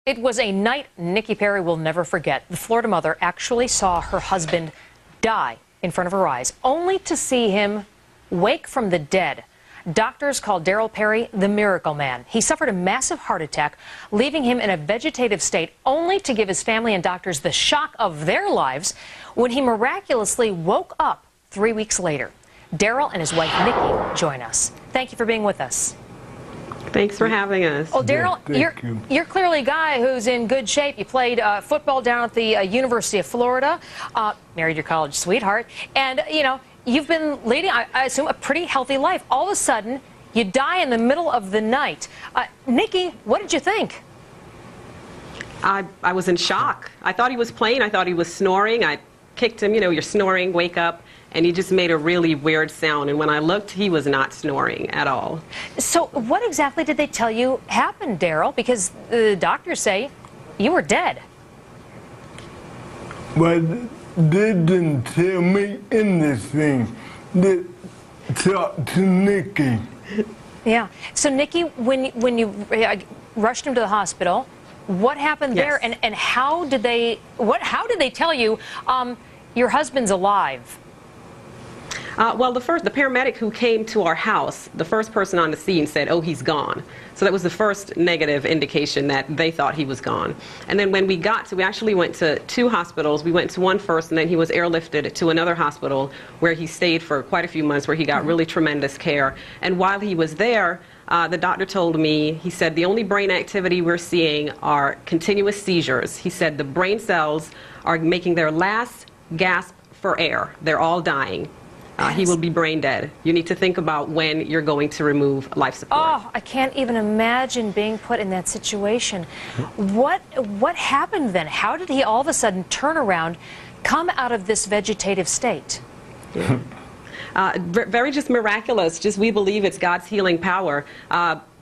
It was a night Nikki Perry will never forget. The Florida mother actually saw her husband die in front of her eyes, only to see him wake from the dead. Doctors called Darryl Perry the miracle man. He suffered a massive heart attack, leaving him in a vegetative state, only to give his family and doctors the shock of their lives when he miraculously woke up 3 weeks later. Darryl and his wife Nikki join us. Thank you for being with us. Thanks for having us. Well, Darryl, you're clearly a guy who's in good shape. You played football down at the University of Florida, married your college sweetheart, and, you know, you've been leading, I assume, a pretty healthy life. All of a sudden, you die in the middle of the night. Nikki, what did you think? I was in shock. I thought he was playing. I thought he was snoring. I kicked him, you know, you're snoring, wake up. And he just made a really weird sound. And when I looked, he was not snoring at all. So what exactly did they tell you happened, Darryl? Because the doctors say you were dead. But they didn't tell me anything. They talked to Nikki. Yeah. So, Nikki, when you rushed him to the hospital, what happened there? And how did they tell you your husband's alive? Well, the paramedic who came to our house, the first person on the scene said, "Oh, he's gone." So that was the first negative indication that they thought he was gone. And then when we actually went to 2 hospitals. We went to one first, and then he was airlifted to another hospital where he stayed for quite a few months, where he got really tremendous care. And while he was there, the doctor told me, he said, the only brain activity we're seeing are continuous seizures. He said the brain cells are making their last gasp for air. They're all dying. He will be brain dead. You need to think about when you're going to remove life support. Oh, I can't even imagine being put in that situation. What happened then? How did he all of a sudden turn around, come out of this vegetative state? Very just miraculous. Just we believe it's God's healing power.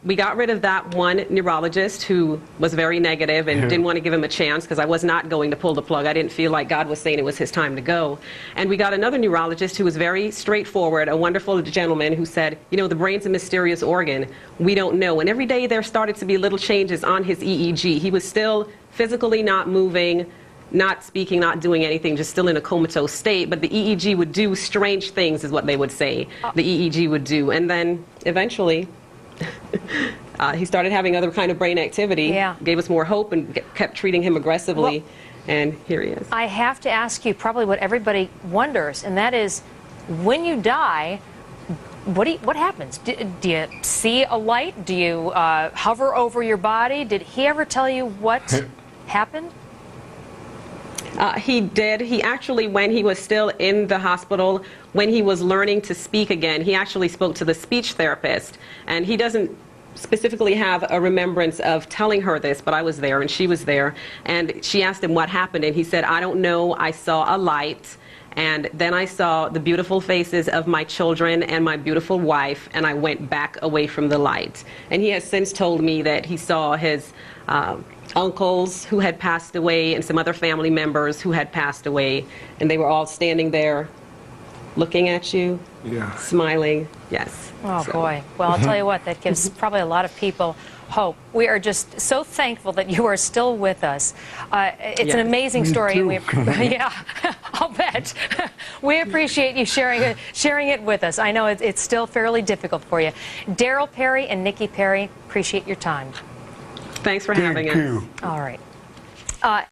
We got rid of that one neurologist who was very negative and didn't want to give him a chance, because I was not going to pull the plug. I didn't feel like God was saying it was his time to go. And we got another neurologist who was very straightforward, a wonderful gentleman who said, you know, the brain's a mysterious organ. We don't know. And every day there started to be little changes on his EEG. He was still physically not moving, not speaking, not doing anything, just still in a comatose state. But the EEG would do strange things, is what they would say. The EEG would do. And then eventually he started having other kind of brain activity, gave us more hope, and kept treating him aggressively, and here he is. I have to ask you probably what everybody wonders, and that is, when you die, what happens? Do you see a light? Do you hover over your body? Did he ever tell you what happened? He did. He actually, when he was still in the hospital, when he was learning to speak again, he actually spoke to the speech therapist. And he doesn't specifically have a remembrance of telling her this, but I was there and she was there. And she asked him what happened, and he said, "I don't know. I saw a light. And then I saw the beautiful faces of my children and my beautiful wife, and I went back away from the light." And he has since told me that he saw his uncles who had passed away and some other family members who had passed away, and they were all standing there looking at you, smiling. Yes. Oh, boy. Well, I'll tell you what, that gives probably a lot of people hope. We are just so thankful that you are still with us. It's an amazing story. And yeah, I'll bet. We appreciate you sharing it with us. I know it's still fairly difficult for you. Darryl Perry and Nikki Perry, appreciate your time. Thanks for having us. All right.